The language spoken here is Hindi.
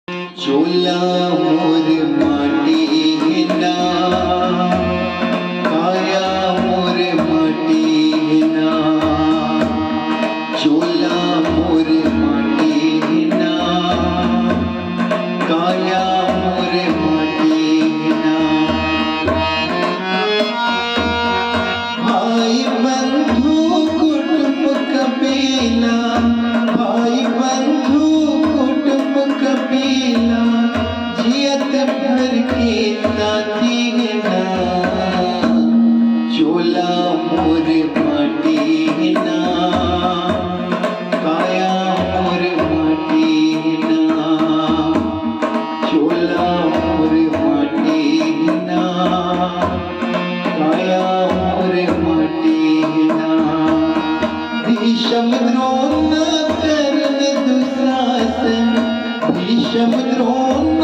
चोला मोर माटी ना काया मोर माटी ना चोला मोर माटी ना काया मोर माटी ना भाई बंधु कुटुंब कबीला भाई बंधु कुटुंब कबीला जियत भर के नाती ना चोला मोर माटी ना काया मोर माटी ना चोला मोर माटी ना काया मोर माटी ना भीषम द्रोण कर्ण दुशासन भीषम द्रोण